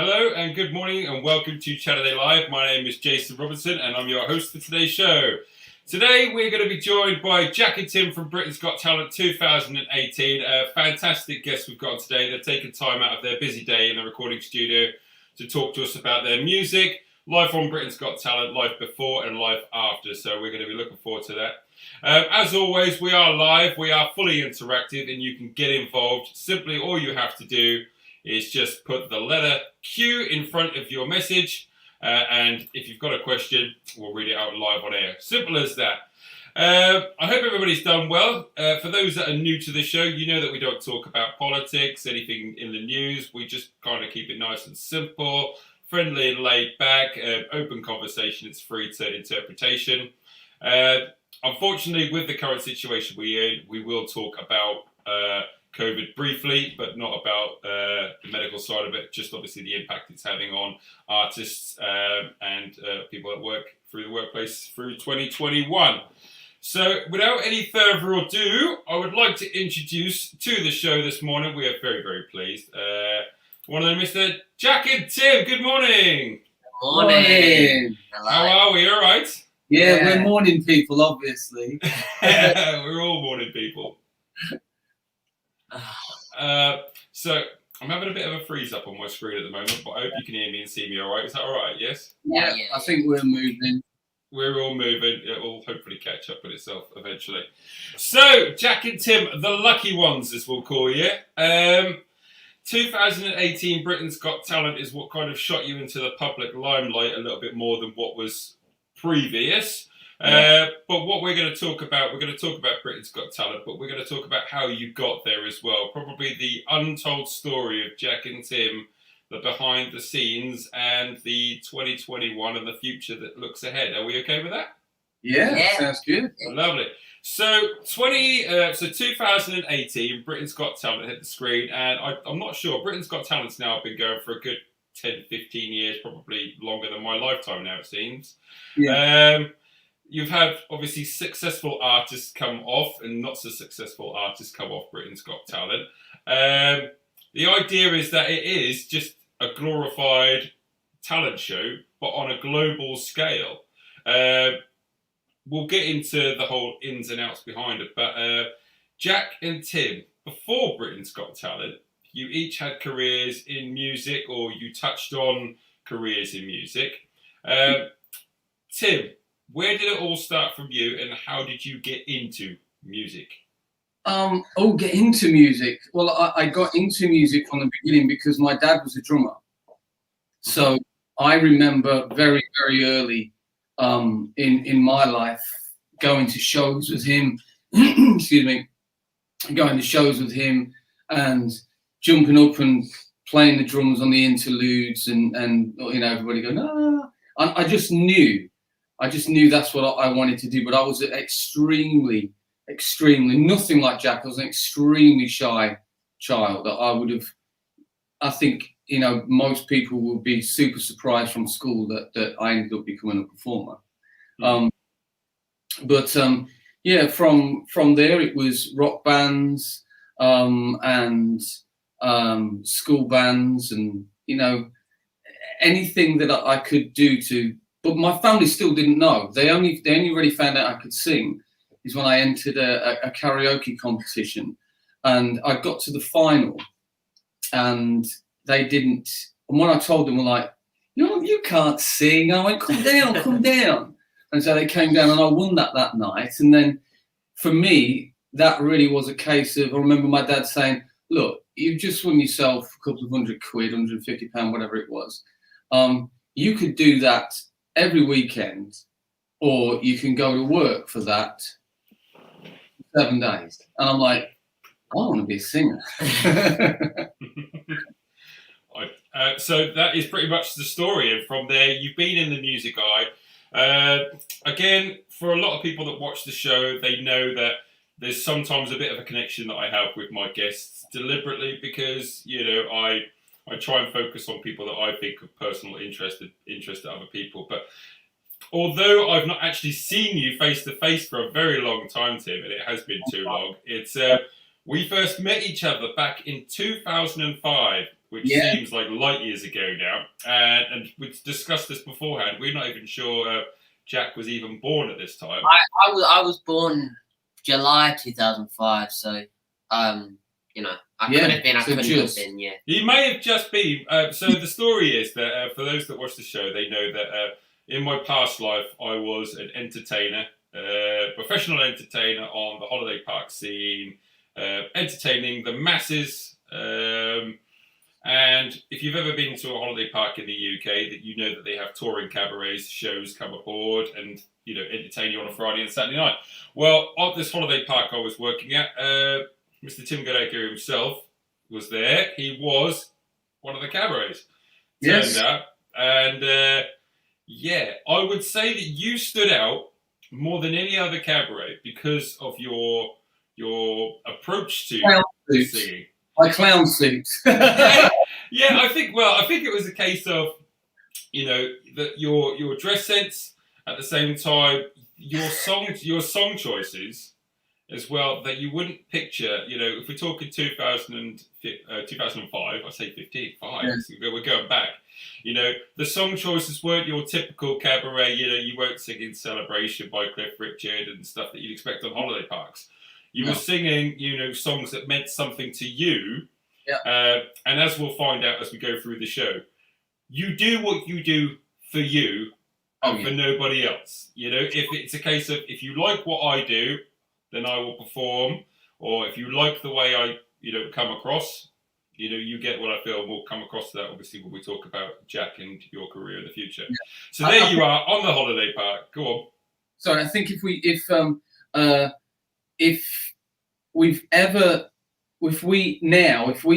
Hello and good morning and welcome to Chaturday Live. My name is Jason Robertson and I'm your host for today's show. Today we're going to be joined by Jack and Tim from Britain's Got Talent 2018. A fantastic guest we've got today. They've taken time out of their busy day in the recording studio to talk to us about their music, life on Britain's Got Talent, life before and life after. So we're going to be looking forward to that. As always, we are live, we are fully interactive and you can get involved. Simply all you have to do is just put the letter Q in front of your message, and if you've got a question, we'll read it out live on air. Simple as that. I hope everybody's done well. For those that are new to the show, you know that we don't talk about politics, anything in the news. We just kind of keep it nice and simple, friendly and laid back, open conversation. It's free to interpretation. Unfortunately, with the current situation we're in, we will talk about COVID briefly, but not about the medical side of it, just obviously the impact it's having on artists and people that work through the workplace through 2021. So without any further ado, I would like to introduce to the show this morning, we are very, very pleased, one of them, Mr. Jack and Tim. Good morning. Morning. How are we? All right? Yeah, we're morning people, obviously. We're all morning people. So I'm having a bit of a freeze up on my screen at the moment, but I hope you can hear me and see me all right. Is that all right? Yes? Yeah, I think we're moving. We're all moving. It will hopefully catch up with itself eventually. So, Jack and Tim, the lucky ones, as we'll call you. 2018 Britain's Got Talent is what kind of shot you into the public limelight a little bit more than what was previous. But what we're going to talk about Britain's Got Talent, but we're going to talk about how you got there as well. Probably the untold story of Jack and Tim, the behind the scenes, and the 2021 and the future that looks ahead. Are we okay with that? Yeah. Sounds good. Lovely. So 2018, Britain's Got Talent hit the screen, and I'm not sure. Britain's Got Talent's now been going for a good 10, 15 years, probably longer than my lifetime now, it seems. Yeah. You've had, obviously, successful artists come off and not so successful artists come off Britain's Got Talent. The idea is that it is just a glorified talent show, but on a global scale. We'll get into the whole ins and outs behind it, but Jack and Tim, before Britain's Got Talent, you each had careers in music, or you touched on careers in music. Tim, where did it all start from you, and how did you get into music? Get into music. Well, I got into music from the beginning because my dad was a drummer. So I remember very, very early in my life going to shows with him. Excuse me, going to shows with him and jumping up and playing the drums on the interludes, and you know, everybody going, ah. I just knew that's what I wanted to do, but I was extremely nothing like Jack. I was an extremely shy child. I think, you know, most people would be super surprised from school that I ended up becoming a performer. Yeah, from there it was rock bands and school bands, and you know, anything that I could do to. But my family still didn't know. They only really found out I could sing is when I entered a karaoke competition, and I got to the final, and they didn't. And when I told them, were like, you can't sing. I went, come down, come down. And so they came down, and I won that night. And then for me, that really was a case of. I remember my dad saying, "Look, you've just won yourself a couple of £100, £150, whatever it was. You could do that every weekend, or you can go to work for that 7 days." And I'm like, I want to be a singer. So that is pretty much the story, and from there you've been in the music eye. Again, for a lot of people that watch the show, they know that there's sometimes a bit of a connection that I have with my guests deliberately, because you know I try and focus on people that I think of personal interest to other people. But although I've not actually seen you face to face for a very long time, Tim, and it has been too long, it's we first met each other back in 2005 which seems like light years ago now. And we discussed this beforehand. We're not even sure Jack was even born at this time. I was born July 2005, so you know, I could have been. I couldn't have been. Yeah, he may have just been. So the story is that for those that watch the show, they know that in my past life I was an entertainer, professional entertainer on the holiday park scene, entertaining the masses. And if you've ever been to a holiday park in the UK, that you know that they have touring cabarets, shows come aboard and, you know, entertain you on a Friday and Saturday night. Well, at this holiday park I was working at, Mr. Tim Goodacre himself was there. He was one of the cabarets. Turned out. And I would say that you stood out more than any other cabaret because of your approach to singing. My clown suits. I think it was a case of, you know, that your dress sense, at the same time your song choices as well, that you wouldn't picture, you know, if we're talking 2005, I say 15, 5, we're going back. You know, the song choices weren't your typical cabaret, you know, you weren't singing Celebration by Cliff Richard and stuff that you'd expect on holiday parks. You were singing, you know, songs that meant something to you. And as we'll find out as we go through the show, you do what you do for you and for nobody else. You know, if it's a case of, if you like what I do, then I will perform. Or if you like the way I, you know, come across, you know, you get what I feel. We'll come across to that, obviously, when we talk about Jack and your career in the future. Yeah. So there you are on the holiday park. Go on. So I think if we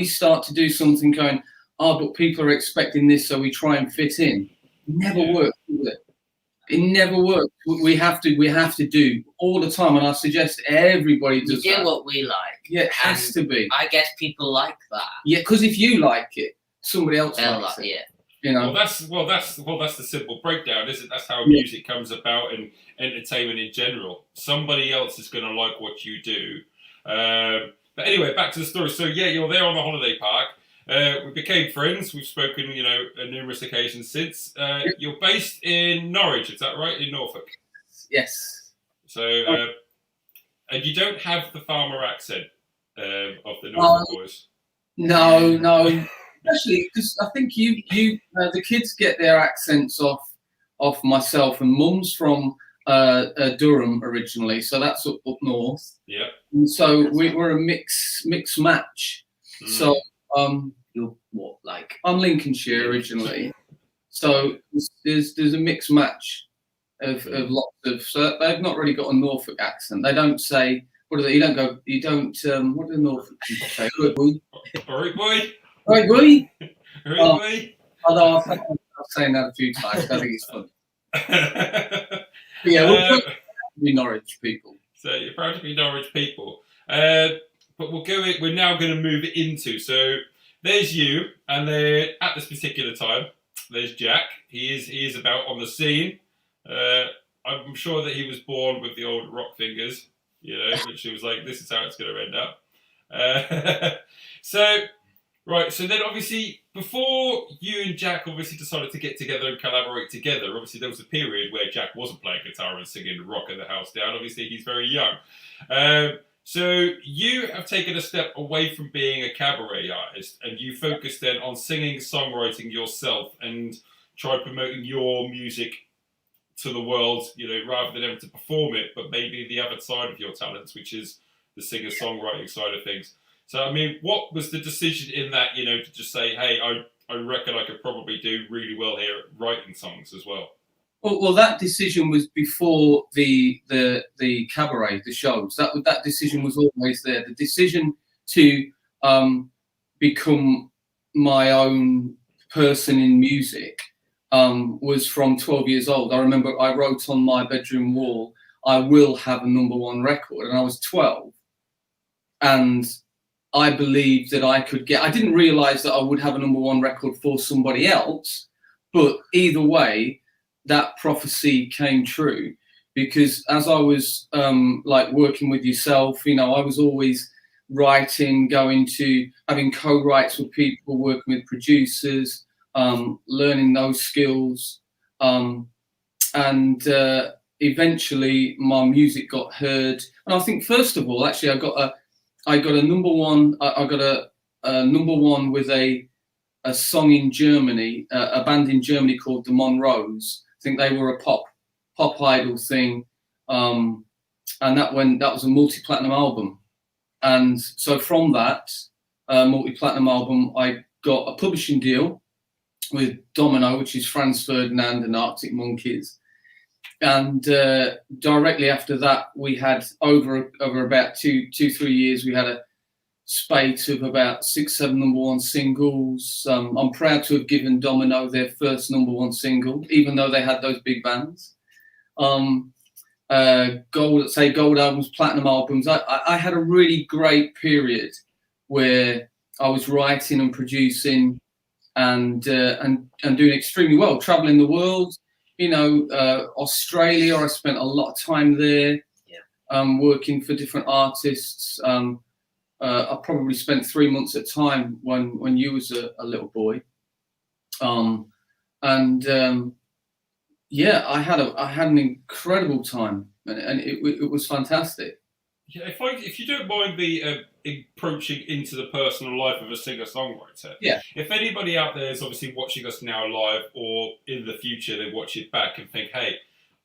start to do something going, but people are expecting this, so we try and fit in. It never works, does it? It never works. We have to do all the time, and I suggest everybody does that. We do what we like. Yeah, it has to be. I guess people like that. Yeah, because if you like it, somebody else likes it. Yeah. You know. That's the simple breakdown, isn't it? That's how music comes about and entertainment in general. Somebody else is going to like what you do. But anyway, back to the story. So yeah, you're there on the holiday park. We became friends. We've spoken, you know, on numerous occasions since. You're based in Norwich, is that right? In Norfolk? Yes. So, and you don't have the farmer accent of the Norfolk boys? No. Especially because I think you the kids get their accents off myself, and Mum's from Durham originally, so that's up north. Yeah. And so we're a mix match. So you're what, like? I'm Lincolnshire originally, so there's a mixed match of lots of. So they've not really got a Norfolk accent. They don't say what do they? You don't go. You don't. What do the Norfolk people say? Good boy. All right, boy. Right, boy. Although I've saying that a few times. I think it's fun. Yeah, we're Norwich people. So you're proud to be Norwich people. But we're now going to move it into. So there's you, and then at this particular time, there's Jack. He is about on the scene. I'm sure that he was born with the old rock fingers, you know, which he was like, this is how it's going to end up. So then obviously, before you and Jack obviously decided to get together and collaborate together, obviously there was a period where Jack wasn't playing guitar and singing Rock in the House Down. Obviously, he's very young. So you have taken a step away from being a cabaret artist, and you focus then on singing, songwriting yourself, and try promoting your music to the world, you know, rather than having to perform it, but maybe the other side of your talents, which is the singer-songwriting side of things. So, I mean, what was the decision in that, you know, to just say, hey, I reckon I could probably do really well here at writing songs as well? Well, that decision was before the cabaret, the shows. That decision was always there. The decision to become my own person in music was from 12 years old. I remember I wrote on my bedroom wall, I will have a #1 record, and I was 12. And I believed that I could I didn't realise that I would have a #1 record for somebody else, but either way, that prophecy came true, because as I was like working with yourself, you know, I was always writing, going to having co-writes with people, working with producers, learning those skills, and eventually my music got heard. And I think first of all, actually, I got a number one. I got a number one with a song in Germany, a band in Germany called the Monroes. I think they were a pop idol thing, and that was a multi-platinum album. And so from that multi-platinum album, I got a publishing deal with Domino, which is Franz Ferdinand and Arctic Monkeys. And directly after that, we had over about 2-3 years, we had a spate of about 6-7 number one singles. I'm proud to have given Domino their first number one single, even though they had those big bands. Gold albums, platinum albums. I had a really great period where I was writing and producing and doing extremely well, traveling the world. Australia, I spent a lot of time there, working for different artists. I probably spent 3 months at a time when you was a little boy. I had an incredible time, and it was fantastic. Yeah, if you don't mind the approaching into the personal life of a singer-songwriter. Yeah. If anybody out there is obviously watching us now live, or in the future they watch it back and think, hey,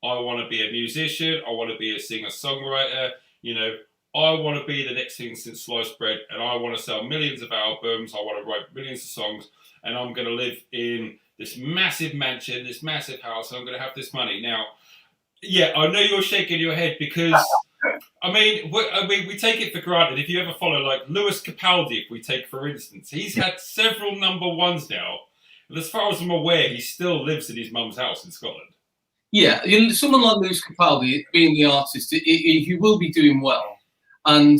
I want to be a musician, I want to be a singer-songwriter, I want to be the next thing since sliced bread, and I want to sell millions of albums, I want to write millions of songs, and I'm going to live in this massive mansion, this massive house, and I'm going to have this money. Now, yeah, I know you're shaking your head because, we take it for granted. If you ever follow, like, Lewis Capaldi, if we take, for instance, he's had several number ones now, but as far as I'm aware, he still lives in his mum's house in Scotland. Yeah, someone like Lewis Capaldi, being the artist, he will be doing well. And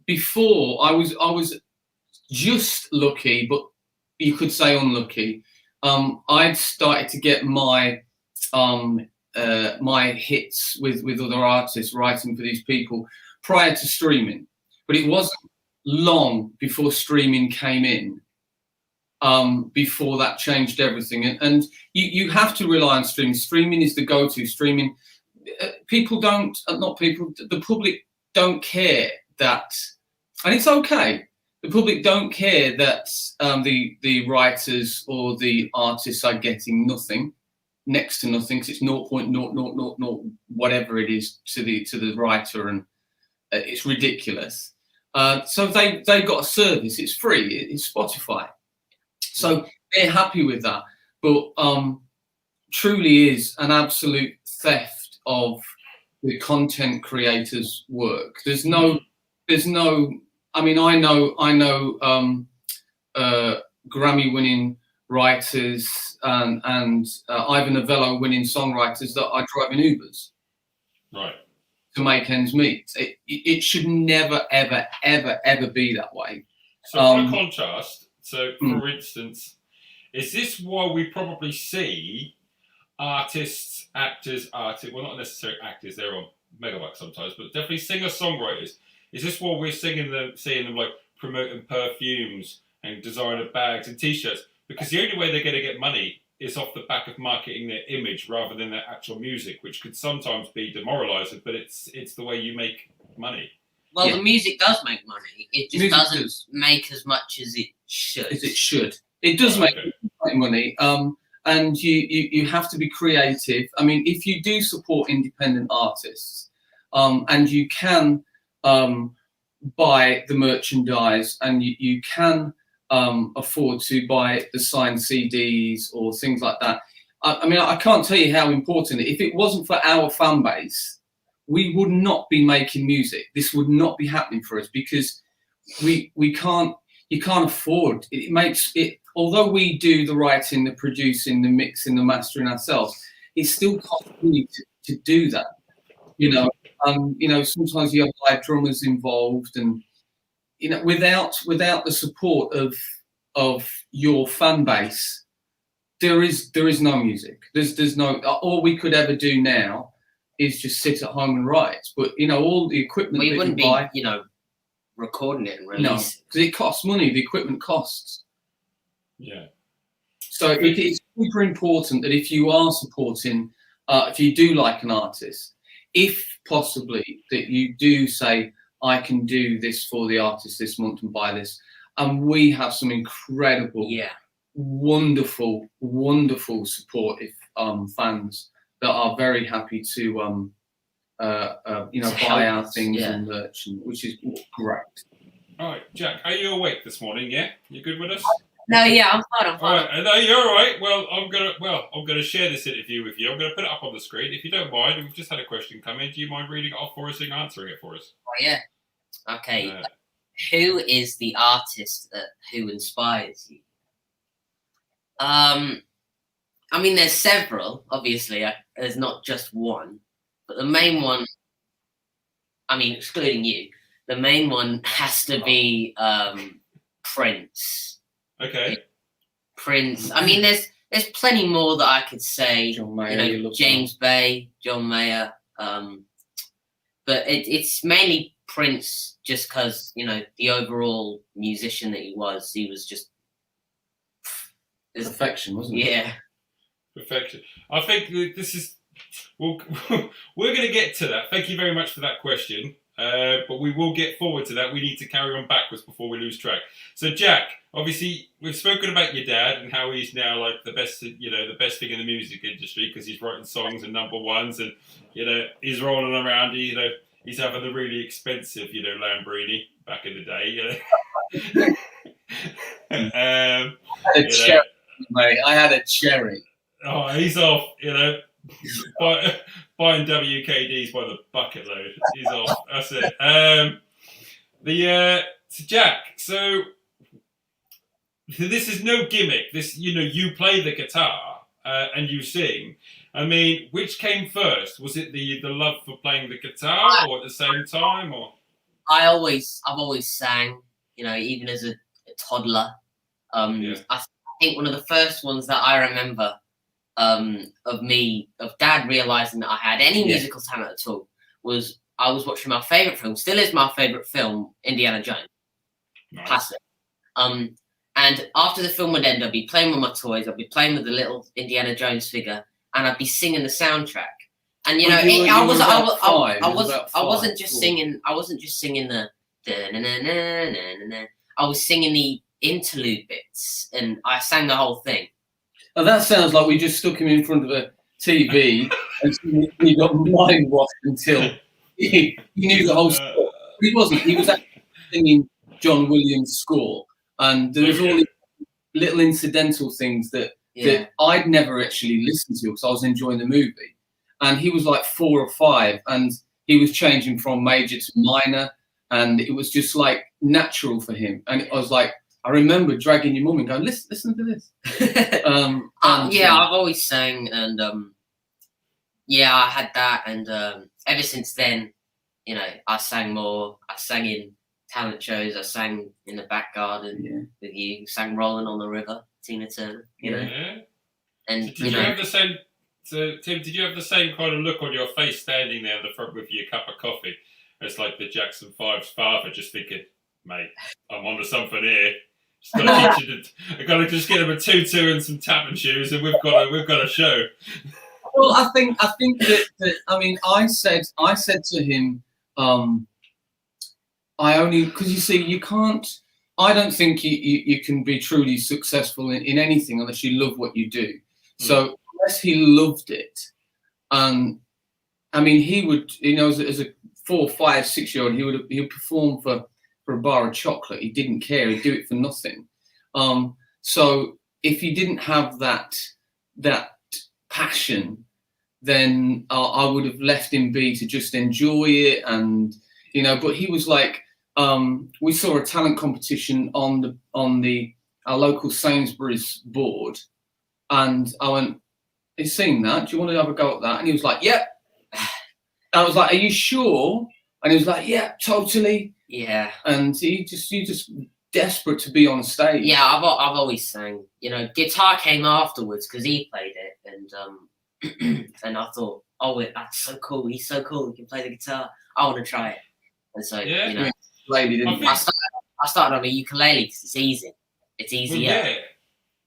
before, I was just lucky, but you could say unlucky. I'd started to get my my hits with other artists, writing for these people prior to streaming, but it wasn't long before streaming came in. Before that changed everything, and you have to rely on streaming. Streaming is the go-to. Streaming, the public don't care that, and it's okay. The public don't care that the writers or the artists are getting nothing, next to nothing, because it's 0.0000 whatever it is to the writer, and it's ridiculous. So they've got a service. It's free. It's Spotify. So they're happy with that. But truly is an absolute theft of the content creators' work. There's no. I mean, I know Grammy-winning writers and Ivan Novello winning songwriters that are driving Ubers, right, to make ends meet. It should never, ever, ever, ever be that way. So for contrast, for instance, is this why we probably see artists, actors, well, not necessarily actors, they're on megabytes sometimes, but definitely singer-songwriters. Is this why we're seeing them like promoting perfumes and designer bags and t-shirts? Because the only way they're going to get money is off the back of marketing their image rather than their actual music, which could sometimes be demoralising, but it's the way you make money. Well, the music does make money. It just doesn't make as much as it should. It does make money. And you have to be creative. I mean, if you do support independent artists, and you can buy the merchandise, and you can afford to buy the signed CDs or things like that. I mean, I can't tell you how important if it wasn't for our fan base, we would not be making music. This would not be happening for us, because you can't afford it. It makes it, although we do the writing, the producing, the mixing, the mastering ourselves, it still costs money to do that. Sometimes you have live drummers involved, and without the support of your fan base, there is no music. There's no. All we could ever do now is just sit at home and write. But all the equipment we wouldn't be, recording it and No, release it. because it costs money. The equipment costs. Yeah. So it is super important that if you are supporting, if you do like an artist, if possibly that you do say, I can do this for the artist this month and buy this. And we have some incredible, wonderful, wonderful supportive fans that are very happy to, buy our things and merch, which is great. All right, Jack, are you awake this morning? Yeah, you good with us? No, yeah, I'm fine. All right, no, you're all right. Well, I'm gonna share this interview with you. I'm gonna put it up on the screen. If you don't mind, we've just had a question come in. Do you mind reading it off for us and answering it for us? Oh yeah. Okay. Who is the artist who inspires you? I mean, there's several. Obviously, there's not just one, but the main one. I mean, excluding you, the main one has to be Prince. Okay. Prince. I mean, there's plenty more that I could say. John Mayer, James Bay, John Mayer. But it's mainly Prince, just because the overall musician that he was just perfection, wasn't it? Yeah, perfection. I think this is. We're going to get to that. Thank you very much for that question. But we will get forward to that. We need to carry on backwards before we lose track. So, Jack, obviously, we've spoken about your dad and how he's now like the best thing in the music industry because he's writing songs and number ones, and he's rolling around. He's having a really expensive Lamborghini back in the day. A cherry, mate. I had a cherry. Oh, he's off. Buying WKDs by the bucket load. He's off. That's it. So Jack, so this is no gimmick. This, you play the guitar and you sing. I mean, which came first? Was it the love for playing the guitar, or at the same time, or? I've always sang. Even as a toddler. I think one of the first ones that I remember. Of Dad realizing that I had any musical talent at all was I was watching my favorite film, still is my favorite film, Indiana Jones. Nice. Classic. And after the film would end, I'd be playing with my toys, I'd be playing with the little Indiana Jones figure, and I'd be singing the soundtrack. And I wasn't just singing the I was singing the interlude bits, and I sang the whole thing. Now that sounds like we just stuck him in front of a TV and he got mind washed until he knew the whole score. He wasn't. He was actually singing John Williams' score, and there was all these little incidental things that I'd never actually listened to because I was enjoying the movie. And he was like 4 or 5, and he was changing from major to minor, and it was just like natural for him. And I was like, I remember dragging your mum and going, listen to this. I've always sang, and I had that, and ever since then, I sang more. I sang in talent shows. I sang in the back garden with you. Sang "Rolling on the River," Tina Turner. And did you have the same? So Tim, did you have the same kind of look on your face standing there in the front with your cup of coffee? It's like the Jackson 5's father, just thinking, "Mate, I'm onto something here." I gotta just get him a tutu and some tapping shoes, and we've got a show. Well, I think that I mean, I said to him, because you see, you can't. I don't think you can be truly successful in anything unless you love what you do. So unless he loved it, I mean, he would, as a 4, 5, 6-year-old, he would perform for a bar of chocolate. He didn't care. He'd do it for nothing. So if he didn't have that passion, then I would have left him be to just enjoy it. And but he was like, we saw a talent competition on our local Sainsbury's board, and I went, "Have you seen that? Do you want to have a go at that?" And he was like, "Yep." I was like, "Are you sure?" And he was like, "Yeah, totally." Yeah. And he just desperate to be on stage. Yeah, I've always sang. Guitar came afterwards because he played it, and and I thought, oh, that's so cool. He's so cool. He can play the guitar. I want to try it. And so ukulele, didn't you? I started on a ukulele because it's easy. It's easier. Well, yeah.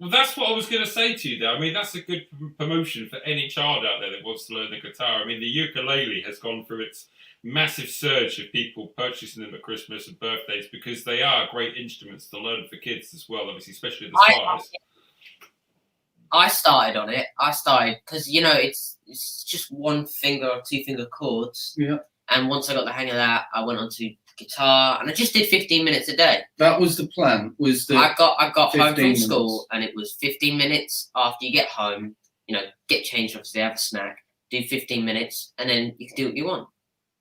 Well, that's what I was going to say to you there. I mean, that's a good promotion for any child out there that wants to learn the guitar. I mean, the ukulele has gone through its massive surge of people purchasing them at Christmas and birthdays because they are great instruments to learn for kids as well, obviously, especially the size. I started on it. Because, you know, it's just 1 finger or 2 finger chords. Yeah. And once I got the hang of that, I went on to guitar, and I just did 15 minutes a day. That was the plan. I got home from school, and it was 15 minutes after you get home. You know, get changed, obviously, have a snack, do 15 minutes, and then you can do what you want.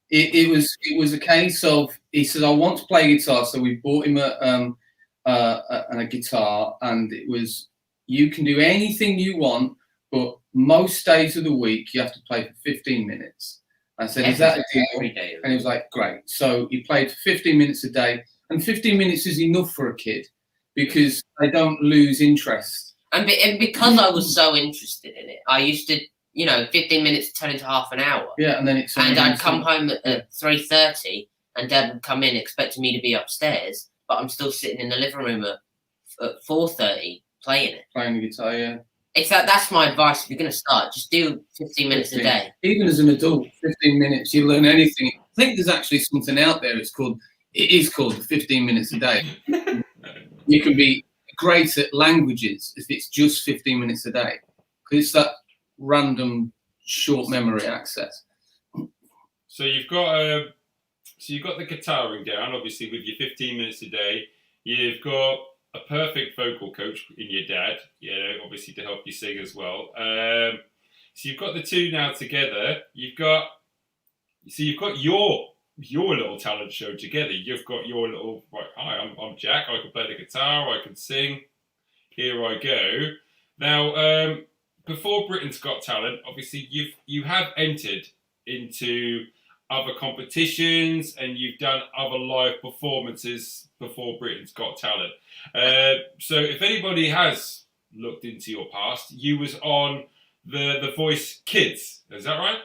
It was a case of, he said, I want to play guitar, so we bought him a guitar, and it was, you can do anything you want, but most days of the week you have to play for 15 minutes. I said, is that a deal? Every day. And he was like, great. So he played 15 minutes a day, and 15 minutes is enough for a kid because they don't lose interest. And because I was so interested in it, I used to, you know, 15 minutes turn into half an hour. Yeah, and then I'd come home at 3:30, and Dad would come in expecting me to be upstairs, but I'm still sitting in the living room at 4:30 playing it. Playing the guitar, yeah. That's my advice. If you're going to start, just do 15 minutes a day. Even as an adult, 15 minutes, you learn anything. I think there's actually something out there. It is called 15 minutes a day. You can be great at languages if it's just 15 minutes a day, because it's that random short memory access. So you've got the guitaring down, obviously, with your 15 minutes a day. You've got a perfect vocal coach in your dad, you know, obviously to help you sing as well. So you've got the two now together. You've got your little talent show together. You've got your little, right, hi, I'm Jack. I can play the guitar. I can sing. Here I go. Now, before Britain's Got Talent, obviously you have entered into other competitions and you've done other live performances before Britain's Got Talent. So if anybody has looked into your past, you was on the Voice Kids. Is that right?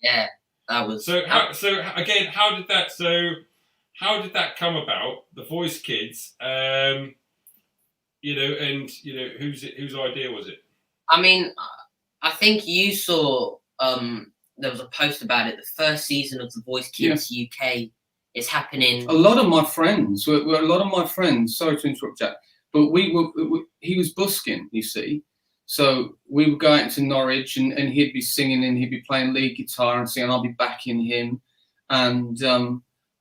Yeah, that was. How did that come about? The Voice Kids. Whose idea was it? I mean, I think you saw. There was a post about it. The first season of The Voice Kids UK is happening. A lot of my friends, sorry to interrupt, Jack, but he was busking, you see. So we would go out to Norwich and he'd be singing and he'd be playing lead guitar and singing, I'll be backing him. And a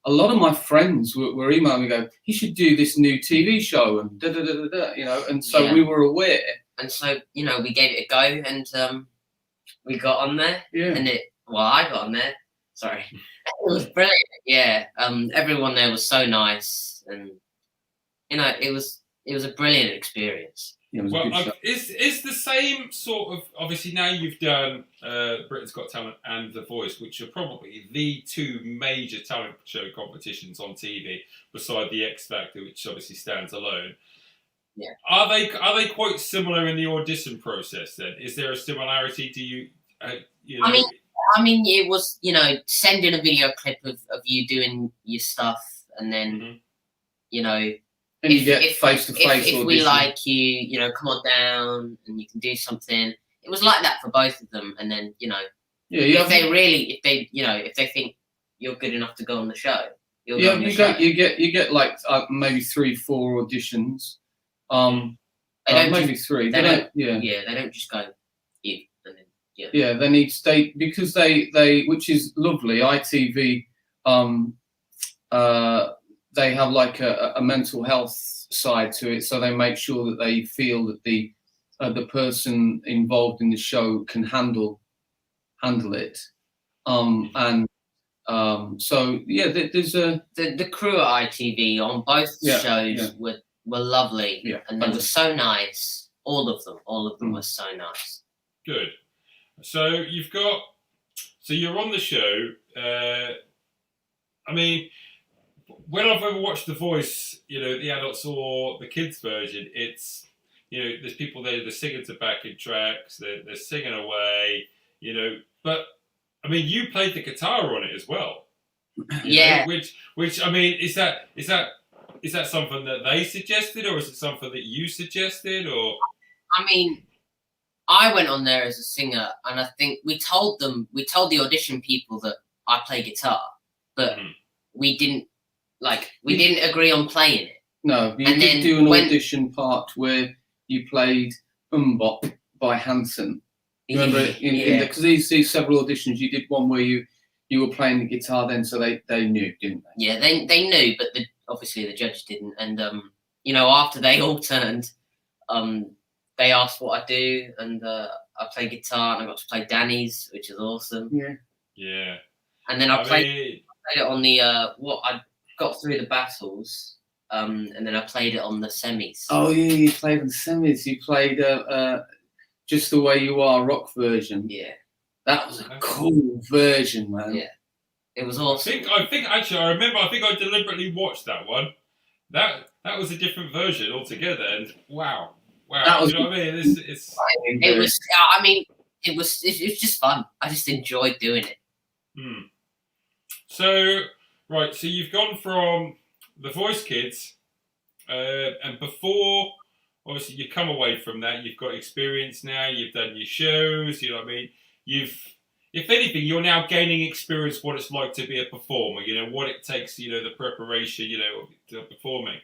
lot of my friends were emailing me, go, he should do this new TV show and da-da-da-da-da, you know. And so we were aware. And so, you know, we gave it a go and we got on there. Yeah. And I got on there. Sorry. It was brilliant. Yeah. Everyone there was so nice, and you know, it was a brilliant experience. Yeah, is the same sort of, obviously now you've done Britain's Got Talent and The Voice, which are probably the two major talent show competitions on TV, beside the X Factor, which obviously stands alone. Yeah. Are they quite similar in the audition process then? Is there a similarity to you? You know? I mean, it was, you know, sending a video clip of you doing your stuff, and then, you know, and you get face to face. If we like you, you know, come on down and you can do something. It was like that for both of them, and then, you know, if they think you're good enough to go on the show, you get like maybe 3-4 auditions. Maybe 3. They don't just go you. Yeah, they need state, because they which is lovely. ITV, they have like a mental health side to it, so they make sure that they feel that the person involved in the show can handle it. There's the crew at ITV on both shows were lovely, and they were so nice. All of them were so nice. Good. So you're on the show. I mean, when I've ever watched The Voice, you know, the adults or the kids version, it's, you know, there's people there, they're singing to backing tracks, they're singing away, you know. But I mean, you played the guitar on it as well. Yeah. Which I mean, is that something that they suggested, or is it something that you suggested, or? I mean, I went on there as a singer, and I think we told the audition people that I play guitar, but we didn't agree on playing it. No, you did do an audition part where you played Umbop by Hanson. Remember, because these several auditions, you did one where you were playing the guitar then, so they knew, didn't they? Yeah, they knew, but obviously the judge didn't. And after they all turned, they asked what I do, and I play guitar, and I got to play Danny's, which is awesome. Yeah. Yeah. And then I played it on the what I got through the battles, and then I played it on the semis. Oh yeah, you played on the semis. You played Just the Way You Are rock version. Yeah. That was a cool version, man. Yeah. It was awesome. I think actually I remember. I think I deliberately watched that one. That was a different version altogether, and wow. That was, you know what I mean? It was. I mean, it was just fun. I just enjoyed doing it. So right, so you've gone from the Voice Kids, and before, obviously, you come away from that. You've got experience now. You've done your shows. You know what I mean? If anything, you're now gaining experience what it's like to be a performer. You know what it takes. You know the preparation. You know to performing.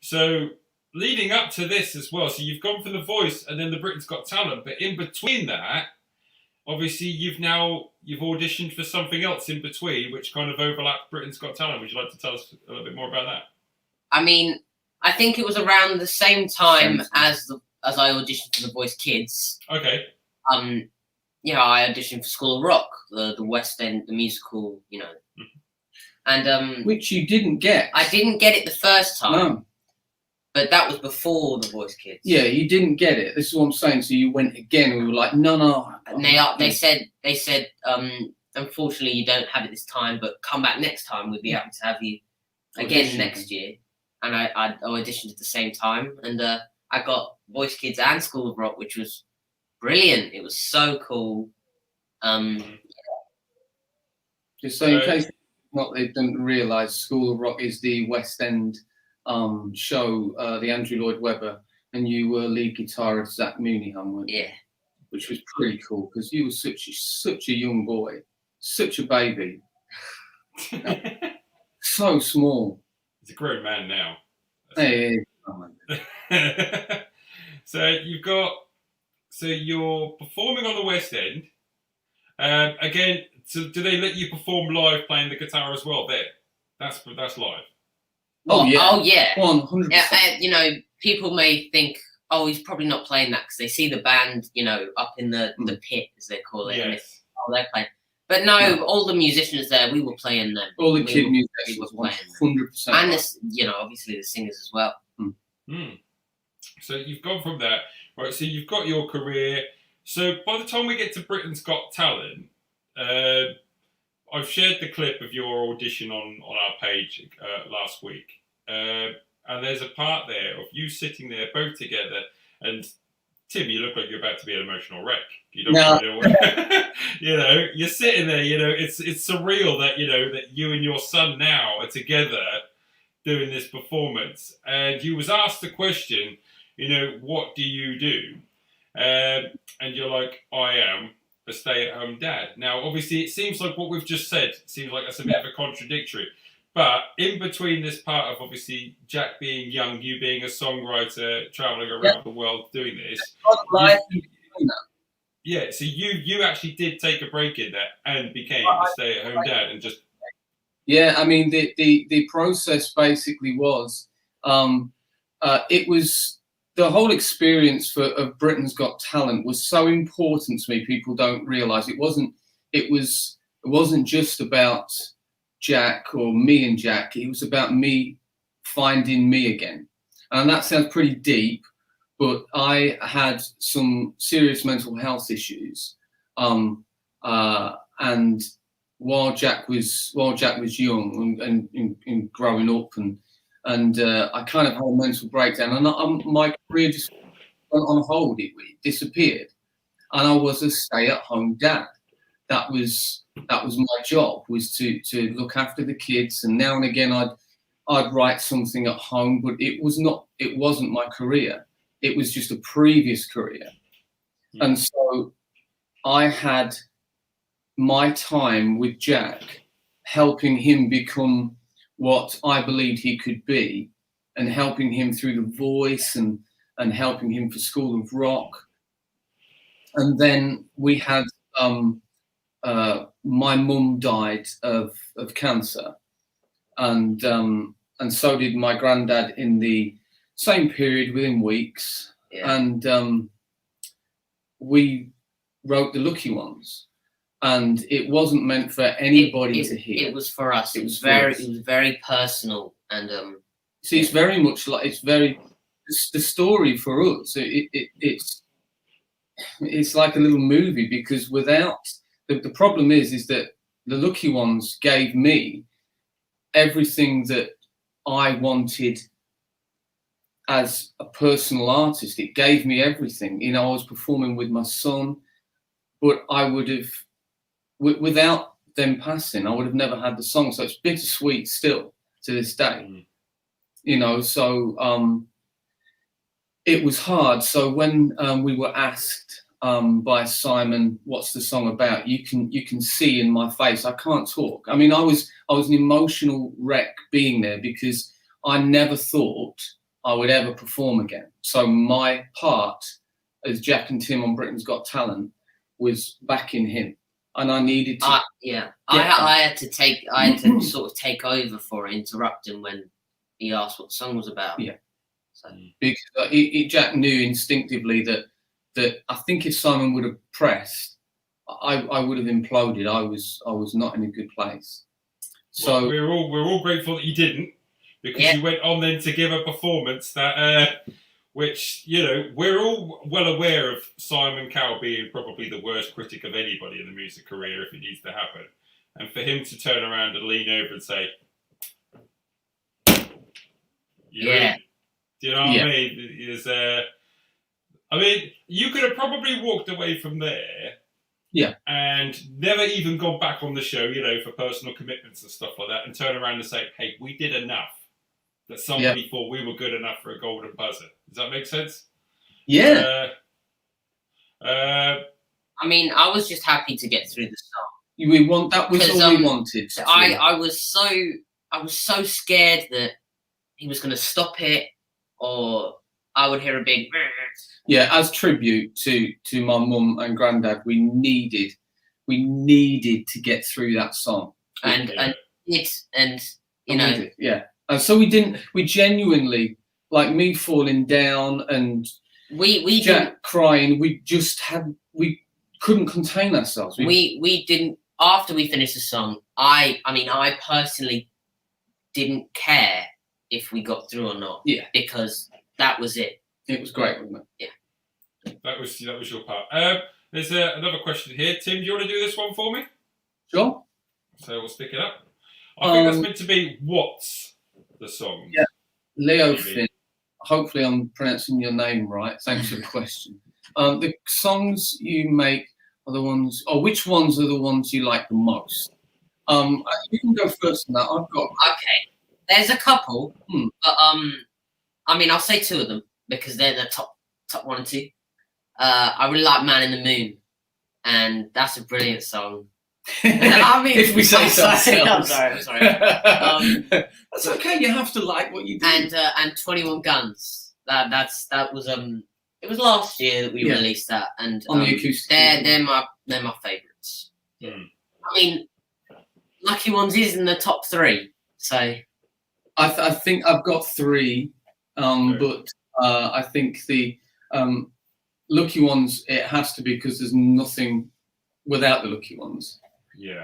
So leading up to this as well. So you've gone from the Voice and then the Britain's Got Talent, but in between that, obviously you've auditioned for something else in between, which kind of overlapped Britain's Got Talent. Would you like to tell us a little bit more about that? I mean, I think it was around the same time as I auditioned for the Voice Kids. Okay. I auditioned for School of Rock, the West End, the musical, and which you didn't get. I didn't get it the first time. No. But that was before the Voice Kids. Yeah, you didn't get it. This is what I'm saying. So you went again. We were like, no. And they said, unfortunately, you don't have it this time, but come back next time. We'd be happy to have you again next year. And I auditioned at the same time, and I got Voice Kids and School of Rock, which was brilliant. It was so cool. Just so in case they didn't realise, School of Rock is the West End show, the Andrew Lloyd Webber, and you were lead guitarist Zach Mooneyham, weren't you? Yeah, which was pretty cool because you were such a young boy, such a baby, so small. He's a grown man now. Hey. So you're performing on the West End. Again, so do they let you perform live playing the guitar as well? There, that's live. Oh yeah, 100%. People may think, oh, he's probably not playing that because they see the band, up in the pit, as they call it. Yes. And they're playing. But no, all the musicians there, we were playing them. All the kid musicians were 100%. And obviously the singers as well. So you've gone from that, right? So you've got your career. So by the time we get to Britain's Got Talent, I've shared the clip of your audition on our page last week. And there's a part there of you sitting there both together, and Tim, you look like you're about to be an emotional wreck. You don't know. You're sitting there, it's surreal that, that you and your son now are together doing this performance. And you was asked the question, what do you do? And you're like, I am a stay-at-home dad. Now, obviously, it seems like what we've just said seems like that's a bit of a contradictory. But in between this part of obviously Jack being young, you being a songwriter, traveling around the world doing this. So you actually did take a break in that and became a stay-at-home dad and just. Yeah, I mean the process basically was, it was. The whole experience of Britain's Got Talent was so important to me. People don't realise it wasn't just about Jack or me and Jack. It was about me finding me again. And that sounds pretty deep, but I had some serious mental health issues. And while Jack was young and growing up and I kind of had a mental breakdown, and my career just went on hold. It disappeared, and I was a stay-at-home dad. that was my job, was to look after the kids, and now and again I'd write something at home, but it wasn't my career. It was just a previous career. Yeah. And so I had my time with Jack, helping him become what I believed he could be, and helping him through the voice, and helping him for School of Rock. And then we had my mum died of cancer, and so did my granddad in the same period, within weeks. Yeah. And we wrote The Lucky Ones, and it wasn't meant for anybody to hear. It was for us. It was very personal, and see, it's very much like it's the story for us. It's like a little movie, because without the problem is that The Lucky Ones gave me everything that I wanted as a personal artist. It gave me everything. You know, I was performing with my son, but I would have, without them passing, I would have never had the song. So it's bittersweet still to this day. Mm. You know, so it was hard. So when we were asked by Simon, what's the song about? You can see in my face, I can't talk. I mean, I was an emotional wreck being there, because I never thought I would ever perform again. So my part as Jack and Tim on Britain's Got Talent was backing him, and I needed to. I had to sort of take over for it, interrupt him when he asked what the song was about. Yeah. So. Because Jack knew instinctively that I think if Simon would have pressed, I would have imploded. I was not in a good place. So well, we're all grateful that you didn't, because you went on then to give a performance that, which, you know, we're all well aware of Simon Cowell being probably the worst critic of anybody in the music career if it needs to happen, and for him to turn around and lean over and say, "Yeah." Do you know what I mean? I mean, you could have probably walked away from there, and never even gone back on the show, you know, for personal commitments and stuff like that, and turn around and say, "Hey, we did enough that somebody thought we were good enough for a golden buzzer." Does that make sense? Yeah. I mean, I was just happy to get through the song. That was all we wanted. I was so scared that he was going to stop it, or I would hear a big. Yeah, as tribute to my mum and granddad, we needed to get through that song, and you know, and so we genuinely, like me falling down and we Jack crying, we couldn't contain ourselves. We didn't, after we finished the song, I personally didn't care if we got through or not. Yeah. Because that was it. It was great, wasn't it? Yeah. That was your part. There's another question here. Tim, do you want to do this one for me? Sure. So we'll stick it up. I think that's meant to be What's the Song? Yeah. Leo Finn. Hopefully I'm pronouncing your name right. Thanks for the question. The songs you make are the ones, or which ones are the ones you like the most? You can go first on that. I've got. Okay. There's a couple, but I mean, I'll say two of them because they're the top one and two. I really like "Man in the Moon," and that's a brilliant song. I mean, if we say so ourselves. I'm sorry. That's okay. You have to like what you do. And 21 Guns. That was it was last year that we released that, and on the acoustic. They're my favourites. Mm. I mean, Lucky Ones is in the top three, so. I think I've got three, but I think the Lucky Ones, it has to be, because there's nothing without the Lucky Ones. Yeah.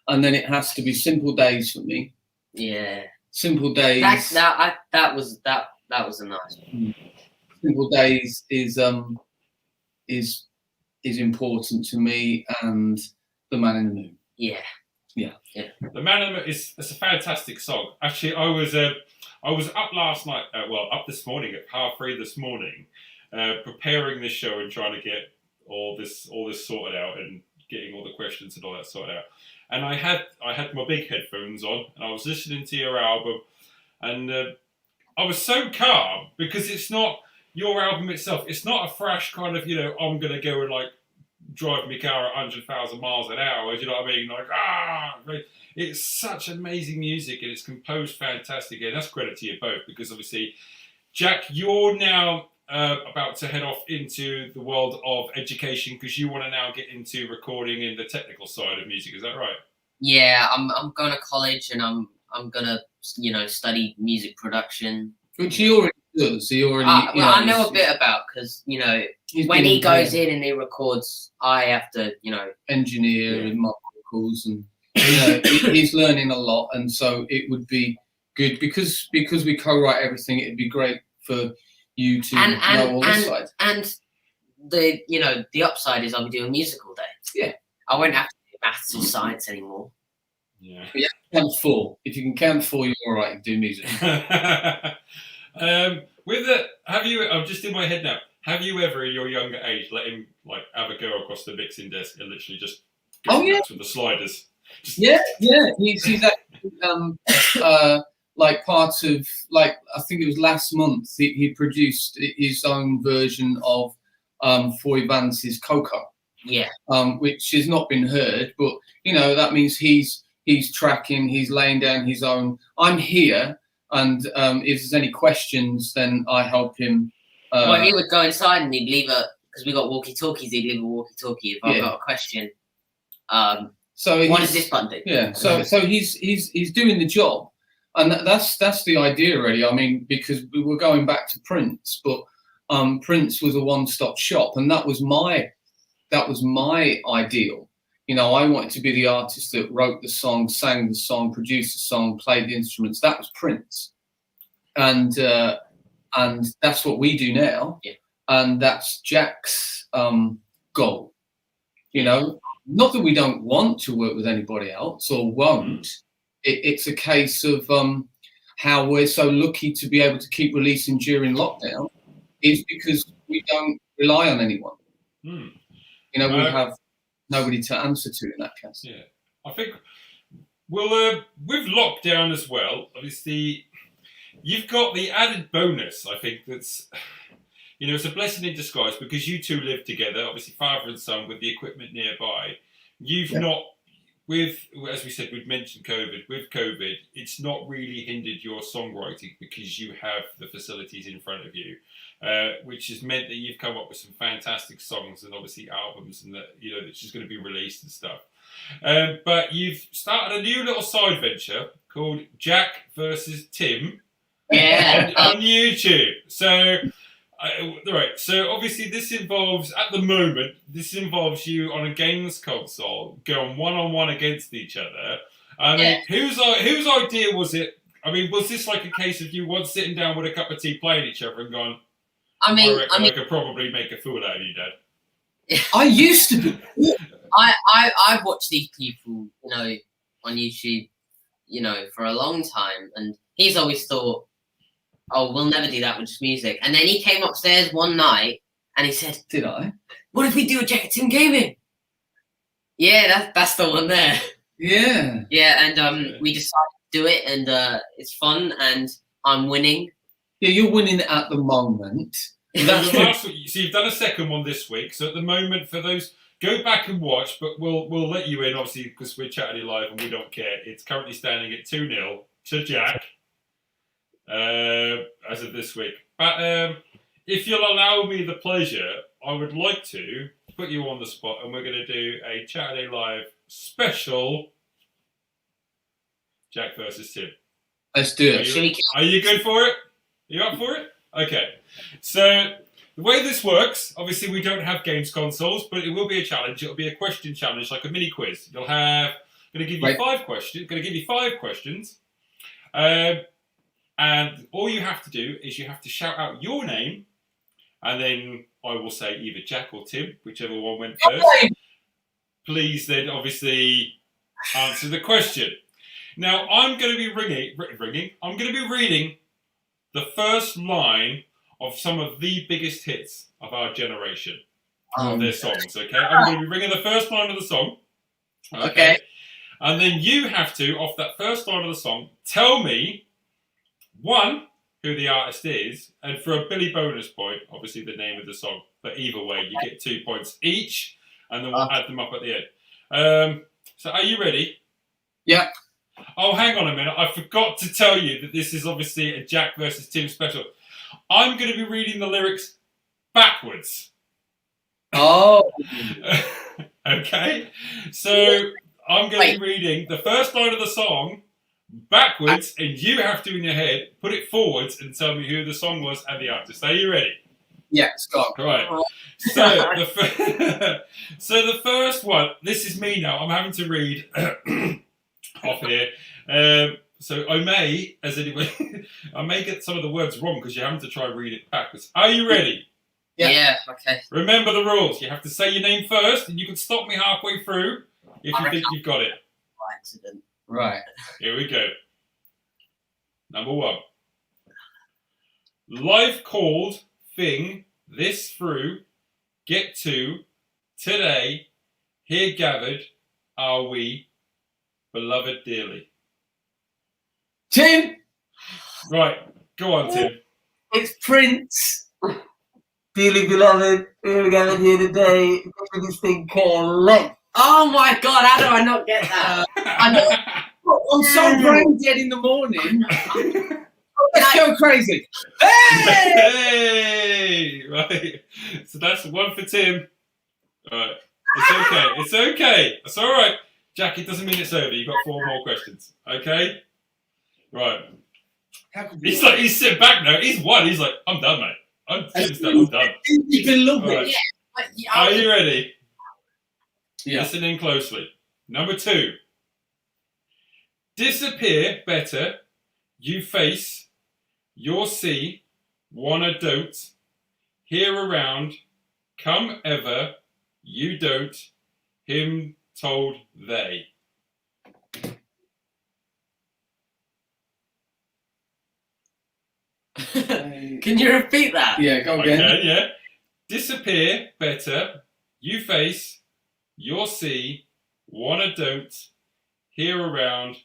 And then it has to be Simple Days for me. Yeah. Simple Days. That was a nice one. Simple Days is important to me, and The Man in the Moon. Yeah. Yeah. The Man in the Moon it's a fantastic song. Actually, I was up last night. Up this morning at 3:30 this morning, preparing this show and trying to get all this sorted out and getting all the questions and all that sorted out. And I had my big headphones on, and I was listening to your album, and I was so calm because it's not your album itself. It's not a fresh kind of, you know, I'm gonna go and like drive my car at 100,000 miles an hour. Do you know what I mean? Like it's such amazing music, and it's composed fantastic. And that's credit to you both, because obviously, Jack, you're now about to head off into the world of education because you want to now get into recording in the technical side of music. Is that right? Yeah, I'm going to college, and I'm gonna, you know, study music production. Which he already does. He already. I know a bit about, because, you know, when he goes in and he records, I have to, you know, engineer and my vocals, and you know, he's learning a lot, and so it would be good because we co-write everything. It'd be great for you to know all the sides. And the, you know, the upside is I'll be doing music all day. Yeah, I won't have to do maths or science anymore. Yeah. But count 4. If you can count 4, you're all right. Do music. With the, have you? I'm just in my head now. Have you ever, in your younger age, let him like have a go across the mixing desk and literally just go nuts with the sliders? Yeah. He's actually, like part of, like, I think it was last month, he produced his own version of Foy Vance's Coco. Yeah. Which has not been heard, but you know, that means he's tracking, he's laying down his own. I'm here, and if there's any questions, then I help him. Well, he would go inside and he'd leave because we got walkie-talkies, he'd leave a walkie-talkie if I've got a question. So what does this button do? Yeah, so he's doing the job, and that's the idea, really. I mean, because we were going back to Prince, but Prince was a one-stop shop, and that was my ideal. You know, I wanted to be the artist that wrote the song, sang the song, produced the song, played the instruments. That was Prince, and that's what we do now. Yeah. And that's Jack's goal. You know, not that we don't want to work with anybody else or won't. It's a case of how we're so lucky to be able to keep releasing during lockdown is because we don't rely on anyone. You know, we have nobody to answer to in that case. Yeah, I think with lockdown as well, obviously, you've got the added bonus, I think, that's, you know, it's a blessing in disguise because you two live together, obviously father and son, with the equipment nearby. You've not, as we said, we've mentioned COVID. With COVID, it's not really hindered your songwriting because you have the facilities in front of you, which has meant that you've come up with some fantastic songs and obviously albums, and that, you know, that's just going to be released and stuff. But you've started a new little side venture called Jack versus Tim on YouTube. So. Right, so obviously this involves you on a games console going one-on-one against each other. I mean, whose idea was it? I mean, was this like a case of you once sitting down with a cup of tea playing each other and going, I could probably make a fool out of you, Dad? I used to be. I've watched these people, you know, on YouTube, you know, for a long time, and he's always thought, oh, we'll never do that with just music. And then he came upstairs one night and he said, did I? What if we do a Jack and Tim gaming? Yeah, that's the one there. Yeah. Yeah, and we decided to do it, and it's fun, and I'm winning. Yeah, you're winning at the moment. So you've done a second one this week. So at the moment, for those, go back and watch, but we'll let you in, obviously, because we're Chaturday Live and we don't care. It's currently standing at 2-0 to Jack. As of this week. But if you'll allow me the pleasure, I would like to put you on the spot, and we're going to do a Chaturday Live special Jack versus Tim. Let's do it. Are you good for it? Are you up for it? Okay. So the way this works, obviously we don't have games consoles, but it will be a challenge. It'll be a question challenge, like a mini quiz. You'll have, going to give you 5 questions. And all you have to do is you have to shout out your name, and then I will say either Jack or Tim, whichever one went first. Please then obviously answer the question. Now I'm going to be I'm going to be reading the first line of some of the biggest hits of our generation. of their songs. Okay, I'm going to be ringing the first line of the song. Okay. And then you have to, off that first line of the song, tell me, one, who the artist is, and for a Billy bonus point, obviously the name of the song. But either way, you get 2 points each, and then we'll add them up at the end. So are you ready? Yeah. Oh, hang on a minute. I forgot to tell you that this is obviously a Jack versus Tim special. I'm going to be reading the lyrics backwards. Oh. Okay. So I'm going to be reading the first line of the song backwards, and you have to, in your head, put it forwards and tell me who the song was and the artist. Are you ready? Yeah, it's gone. Right. So the first one, this is me now. I'm having to read off here. So I may, I may get some of the words wrong because you're having to try and read it backwards. Are you ready? Yeah. Okay. Remember the rules. You have to say your name first, and you can stop me halfway through if you think you've got it. Accident. Right. Here we go. Number 1. Life called thing this through get to today here gathered are we beloved dearly. Tim. Right, go on, Tim. It's Prince. Dearly beloved, we're gathered here today for this thing called love. Oh my God! How do I not get that? I'm so brain dead in the morning. Let's go crazy. Hey! Hey! Right. So that's 1 for Tim. Right. It's okay. It's okay. It's all right. Jack, it doesn't mean it's over. You've got 4 more questions. Okay? Right. He's sitting back now. He's won. He's like, I'm done, mate. I'm done. You can love Right. it. Yeah. Are you ready? Yeah. Listen in closely. Number 2. Disappear better. You face. You'll see. Wanna don't. Here around. Come ever. You don't. Him told they. Can you repeat that? Yeah, go again. Okay, yeah. Disappear better. You face. You'll see. Wanna don't. Here around.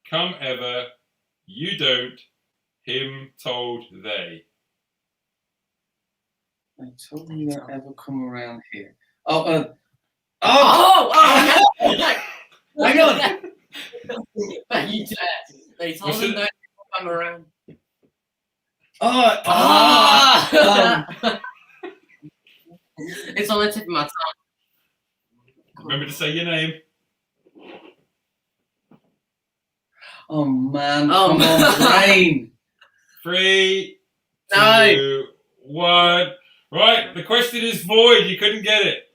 Come ever. You don't. Him told they. I told you that ever come around here. No. Hang on. You dare. They told them not to come around. It's on the tip of my tongue. Remember to say your name. Oh man, come on, brain. 3, No. 2, 1. Right, the question is void. You couldn't get it.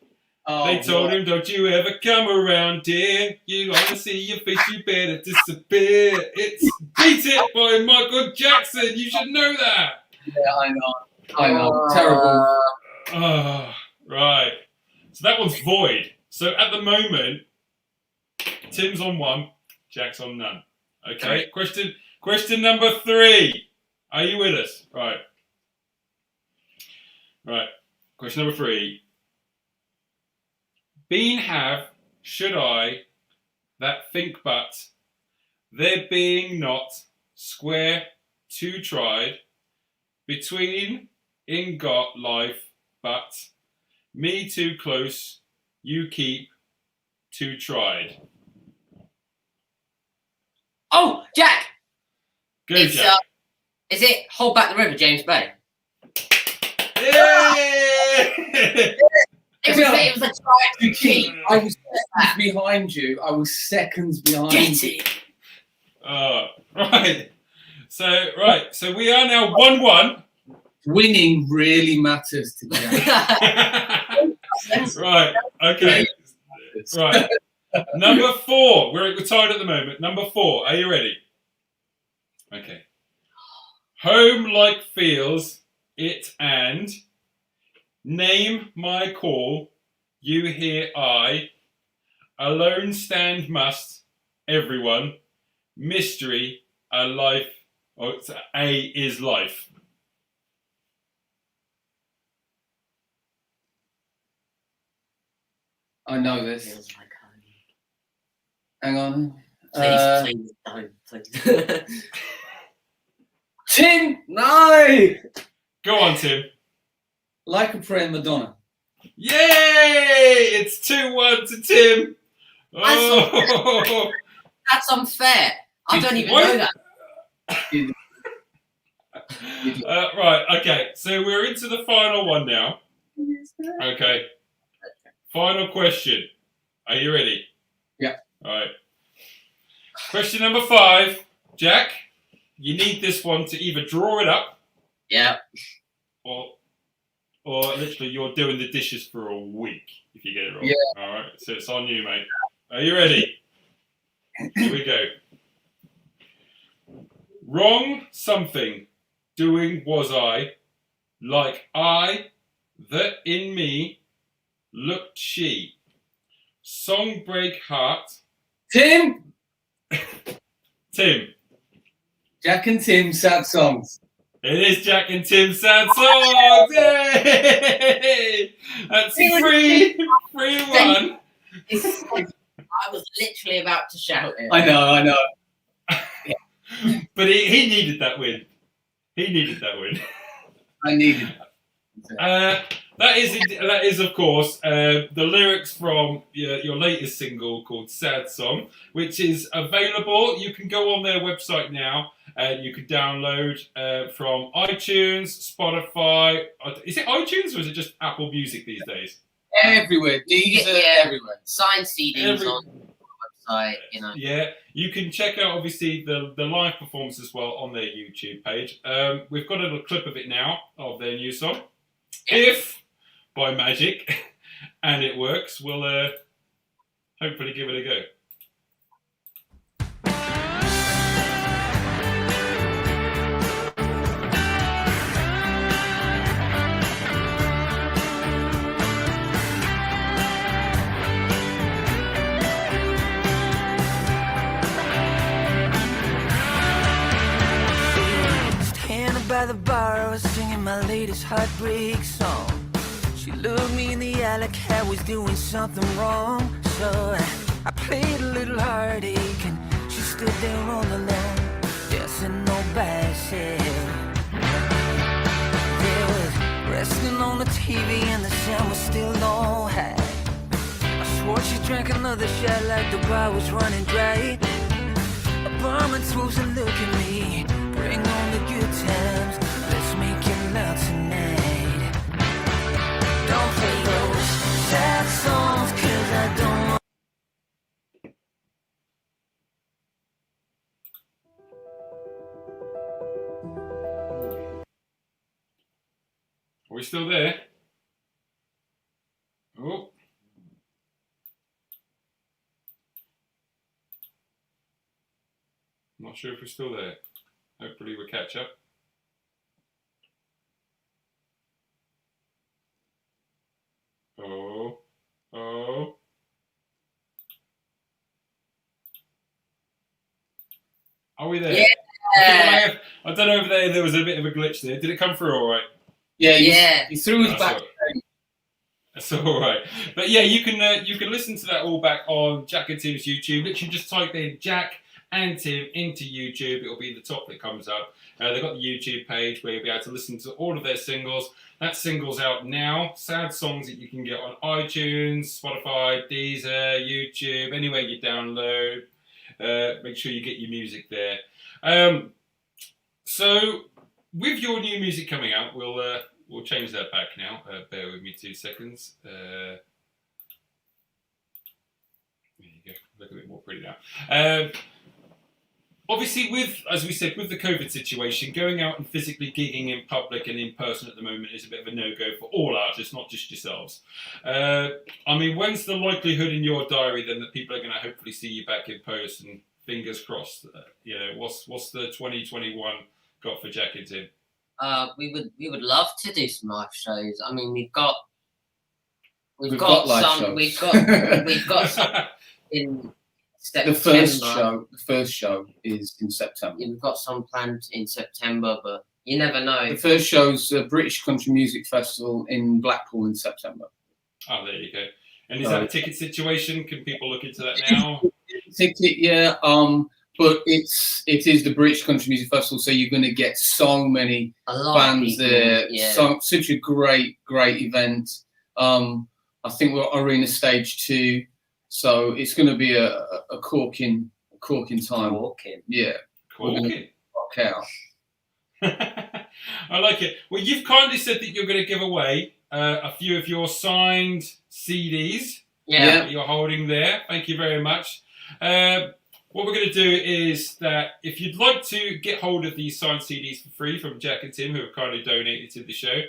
Oh, They told him, don't you ever come around, dear. You want to see your face, you better disappear. It's Beat It by Michael Jackson. You should know that. Yeah, I know. Terrible. Oh, right. So that one's void. So at the moment, Tim's on 1, Jack's on none. Okay, question number 3. Are you with us? Right. Right. Question number 3. Been have, should I, that think but, there being not, square, 2 tried, between, in got life, but, me too close, you keep, 2 tried. Oh, Jack! Go, It's, Jack. Is it Hold Back the River, James Bay? Yay! It was a try to cheat. I was seconds behind you. I was seconds behind Get you. it! Right. So we are now 1-1. Winning really matters to Jack. Right. Okay. Right. Number 4. We're tied at the moment. Number 4. Are you ready? Okay. Home like feels it and name my call. You hear I. Alone stand must everyone. Mystery a life. Oh, it's A is life. I know this. Feels like home. Hang on. Please don't. Please. Tim! No! Go on, Tim. Like a Prayer, Madonna. Yay! It's 2-1 to Tim. Oh. That's unfair. I don't even know that. Right, okay. So we're into the final one now. Okay. Final question. Are you ready? Yeah. All right. Question number 5. Jack, you need this one to either draw it up. Yeah. Or literally you're doing the dishes for a week if you get it wrong. Yeah. All right. So it's on you, mate. Are you ready? Here we go. Wrong something doing was I, like I, that in me, looked she. Song break heart. Tim! Tim. Jack and Tim, sad songs. It is Jack and Tim sad songs. Yay! That's 3-1. I was literally about to shout it. I know. But he needed that win. He needed that win. I needed that is of course the lyrics from your latest single called Sad Song, which is available. You can go on their website now and you can download from iTunes, Spotify. Is it iTunes or is it just Apple Music these days? everywhere. These are everywhere. Signed CDs on the website, you know. Yeah, you can check out obviously the live performance as well on their YouTube page. We've got a little clip of it now of their new song. If by magic and it works, we'll hopefully give it a go. By the bar, I was singing my latest heartbreak song. She looked me in the eye like I was doing something wrong. So I played a little heartache, and she stood there all alone, dancing no bicycle. There was wrestling on the TV, and the sound was still on high. I swore she drank another shot like the bar was running dry. A barman throws a look at me. Bring on the good times, let's make it love tonight. Don't play those sad songs, 'cause I don't want. Are we still there? Oh. Not sure if we're still there. Hopefully we'll catch up. Oh. Are we there? Yeah. I don't know if there was a bit of a glitch there. Did it come through all right? Yeah. He threw his That's back. all right. That's all right. But yeah, you can listen to that all back on Jack and Tim's YouTube. Literally just type in Jack and Tim into YouTube. It'll be the top that comes up. They've got the YouTube page where you'll be able to listen to all of their singles. That single's out now. Sad songs that you can get on iTunes, Spotify, Deezer, YouTube, anywhere you download. Make sure you get your music there. So with your new music coming out, we'll change that back now. Bear with me 2 seconds. There you go. Look a bit more pretty now. Obviously, as we said, with the COVID situation, going out and physically gigging in public and in person at the moment is a bit of a no-go for all artists, not just yourselves. I mean, when's the likelihood in your diary then that people are going to hopefully see you back in person? Fingers crossed. What's the 2021 got for Jack and Tim? We would love to do some live shows. I mean, we've got live some. shows. We've got some in September. The first show is in September. Yeah, we've got some planned in September, but you never know. The first show's the British Country Music Festival in Blackpool in September. Oh, there you go. And is that a ticket situation? Can people look into that now? Ticket, yeah. But it is the British Country Music Festival, so you're going to get so many bands there. Yeah. Such a great event. I think we're Arena Stage 2, so it's going to be a corking time. Corking. Yeah. Corking. Rock out. I like it. Well, you've kindly said that you're going to give away a few of your signed CDs. Yeah. That you're holding there. Thank you very much. What we're going to do is that if you'd like to get hold of these signed CDs for free from Jack and Tim, who have kindly donated to the show,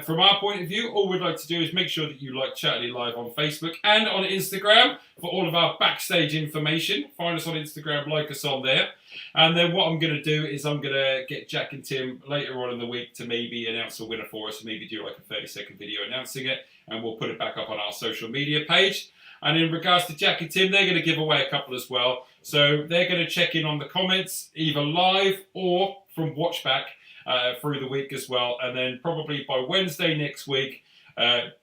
from our point of view, all we'd like to do is make sure that you like Chaturday Live on Facebook and on Instagram for all of our backstage information. Find us on Instagram, like us on there. And then what I'm going to do is I'm going to get Jack and Tim later on in the week to maybe announce a winner for us, maybe do like a 30-second video announcing it, and we'll put it back up on our social media page. And in regards to Jack and Tim, they're going to give away a couple as well. So they're going to check in on the comments, either live or from Watchback through the week as well. And then probably by Wednesday next week,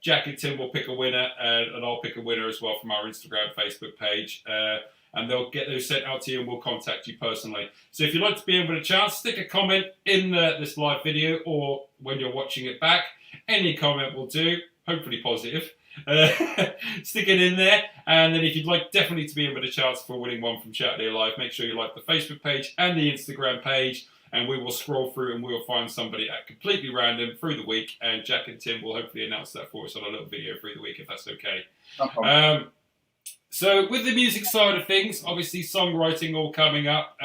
Jack and Tim will pick a winner, and I'll pick a winner as well from our Instagram, Facebook page. And they'll get those sent out to you, and we'll contact you personally. So if you'd like to be in with a chance, stick a comment in this live video or when you're watching it back. Any comment will do, hopefully positive. Stick it in there, and then if you'd like definitely to be in with a chance for winning one from Chaturday Live, make sure you like the Facebook page and the Instagram page, and we will scroll through and we'll find somebody at completely random through the week, and Jack and Tim will hopefully announce that for us on a little video through the week, if that's okay. No so with the music side of things, obviously songwriting all coming up,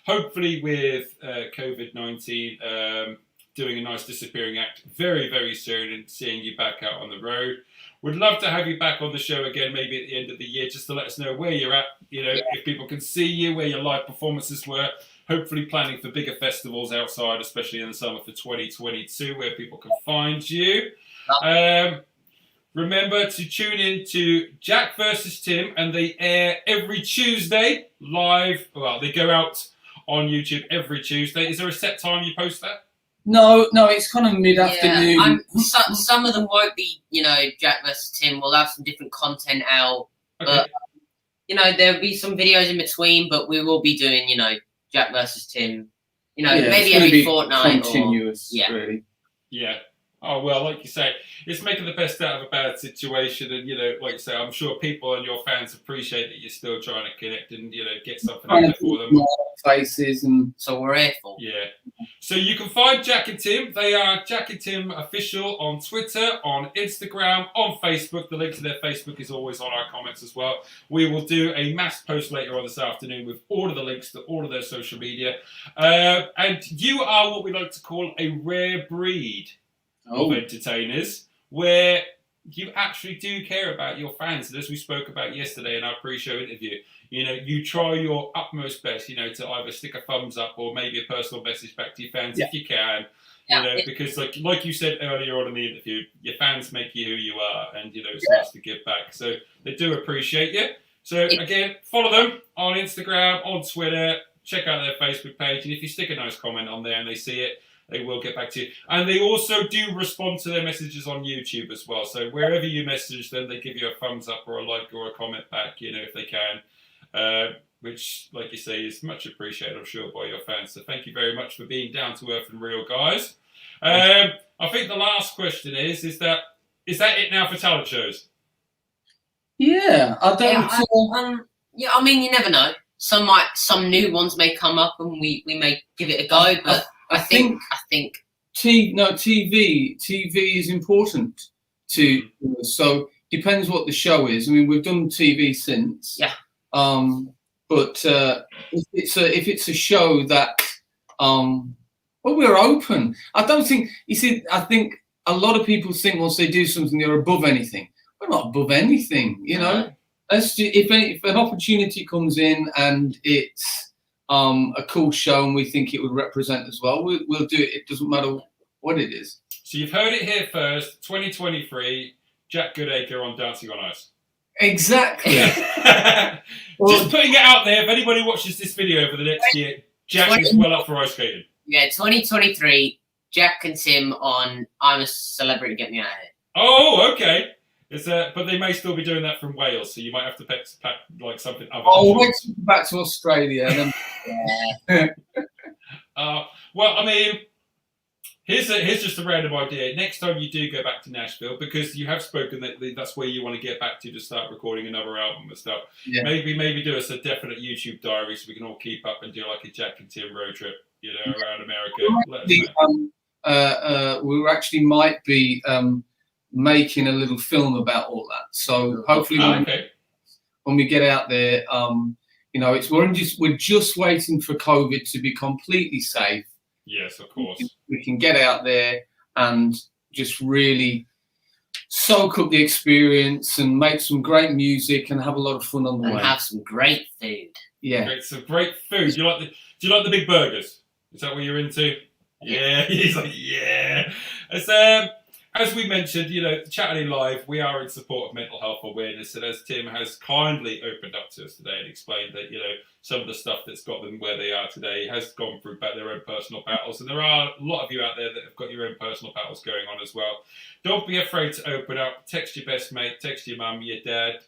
hopefully with COVID-19 doing a nice disappearing act very, very soon and seeing you back out on the road. Would love to have you back on the show again, maybe at the end of the year, just to let us know where you're at, if people can see you, where your live performances were. Hopefully planning for bigger festivals outside, especially in the summer for 2022, where people can find you. Remember to tune in to Jack vs. Tim, and they air every Tuesday live. Well, they go out on YouTube every Tuesday. Is there a set time you post that? No, it's kind of mid-afternoon. Yeah, some of them won't be, Jack vs. Tim. We'll have some different content out. Okay. But, there'll be some videos in between, but we will be doing, Jack vs. Tim, maybe every fortnight. Continuous, really. Yeah. Oh, well, like you say, it's making the best out of a bad situation. And, like you say, I'm sure people and your fans appreciate that you're still trying to connect and, get something out there for them. Faces, and so we're here for. Yeah. So you can find Jack and Tim. They are Jack and Tim Official on Twitter, on Instagram, on Facebook. The link to their Facebook is always on our comments as well. We will do a mass post later on this afternoon with all of the links to all of their social media. And you are what we like to call a rare breed of entertainers, where you actually do care about your fans. And as we spoke about yesterday in our pre-show interview, you try your utmost best, to either stick a thumbs up or maybe a personal message back to your fans if you can. Because like you said earlier on in the interview, your fans make you who you are, and it's nice to give back. So they do appreciate you. So again, follow them on Instagram, on Twitter, check out their Facebook page, and if you stick a nice comment on there and they see it, they will get back to you. And they also do respond to their messages on YouTube as well. So wherever you message them, they give you a thumbs up or a like or a comment back, if they can. Which, like you say, is much appreciated, I'm sure, by your fans. So thank you very much for being down to earth and real, guys. I think the last question is that it now for talent shows? Yeah, I don't. You never know. Some new ones may come up, and we may give it a go. But I think TV is important to us. So depends what the show is. I mean, we've done TV since. Yeah. But if it's a show that we're open. I don't think I think a lot of people think once they do something they're above anything. We're not above anything, No. If an opportunity comes in and it's a cool show and we think it would represent as well, we'll do it. It doesn't matter what it is. So you've heard it here first. 2023, Jack Goodacre on Dancing on Ice. Exactly. Just putting it out there. If anybody watches this video over the next year, Jack is well up for ice skating. Yeah, 2023, Jack and Tim on I'm a Celebrity, Get Me Out of Here. Oh, okay. It's but they may still be doing that from Wales, so you might have to pack like something other. Oh, wait till we back to Australia. And then... Well, I mean, here's just a random idea. Next time you do go back to Nashville, because you have spoken that that's where you want to get back to start recording another album and stuff. Yeah. Maybe do us a definite YouTube diary so we can all keep up and do like a Jack and Tim road trip, around America. We actually might be making a little film about all that. So hopefully when we get out there, we're just waiting for COVID to be completely safe. Yes, of course. We can get out there and just really soak up the experience and make some great music and have a lot of fun on the way. And have some great food. Yeah. Some great food. Do you like the big burgers? Is that what you're into? Yeah. He's like, yeah. As we mentioned, Chaturday Live, we are in support of mental health awareness, and as Tim has kindly opened up to us today and explained that, some of the stuff that's got them where they are today has gone through their own personal battles, and there are a lot of you out there that have got your own personal battles going on as well. Don't be afraid to open up. Text your best mate, text your mum, your dad,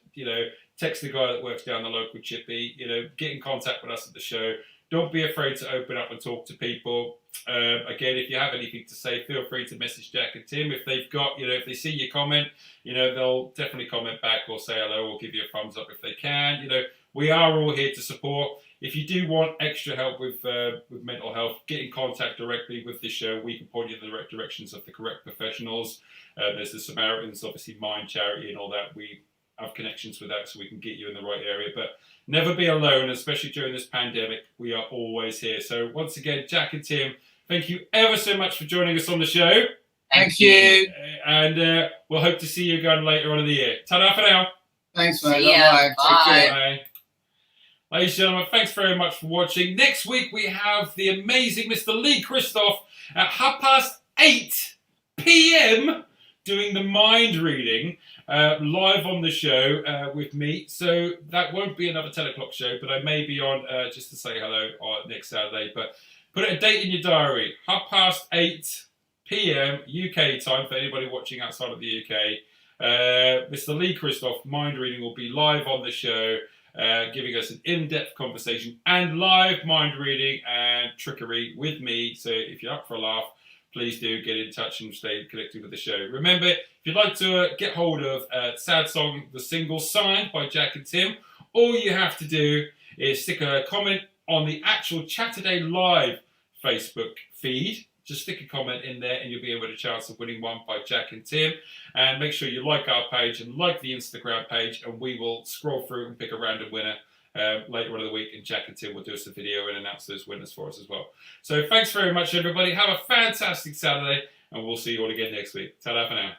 text the guy that works down the local chippy, get in contact with us at the show. Don't be afraid to open up and talk to people. Again, if you have anything to say, feel free to message Jack and Tim. If they've got, if they see your comment, they'll definitely comment back or say hello or give you a thumbs up if they can. We are all here to support. If you do want extra help with mental health, get in contact directly with the show. We can point you in the right directions of the correct professionals. There's the Samaritans, obviously Mind Charity and all that. We have connections with that so we can get you in the right area. But never be alone, especially during this pandemic. We are always here. So once again, Jack and Tim, thank you ever so much for joining us on the show. Thank you. And we'll hope to see you again later on in the year. Ta-da for now. Thanks, mate. See ya. Bye. Take care. Bye. Ladies and gentlemen, thanks very much for watching. Next week we have the amazing Mr. Lee Christoph at 8:30 p.m. doing the mind reading live on the show with me. So that won't be another 10 o'clock show, but I may be on just to say hello next Saturday. But put a date in your diary, 8:30 p.m. UK time for anybody watching outside of the UK. Mr. Lee Christoph mind reading will be live on the show. Giving us an in-depth conversation and live mind reading and trickery with me. So if you're up for a laugh, please do get in touch and stay connected with the show. Remember, if you'd like to get hold of Sad Song, the single signed by Jack and Tim, all you have to do is stick a comment on the actual Chaturday Live Facebook feed. Just stick a comment in there and you'll be able to chance of winning one by Jack and Tim. And make sure you like our page and like the Instagram page, and we will scroll through and pick a random winner later on in the week, and Jack and Tim will do us a video and announce those winners for us as well. So thanks very much, everybody. Have a fantastic Saturday, and we'll see you all again next week. Ta-da for now.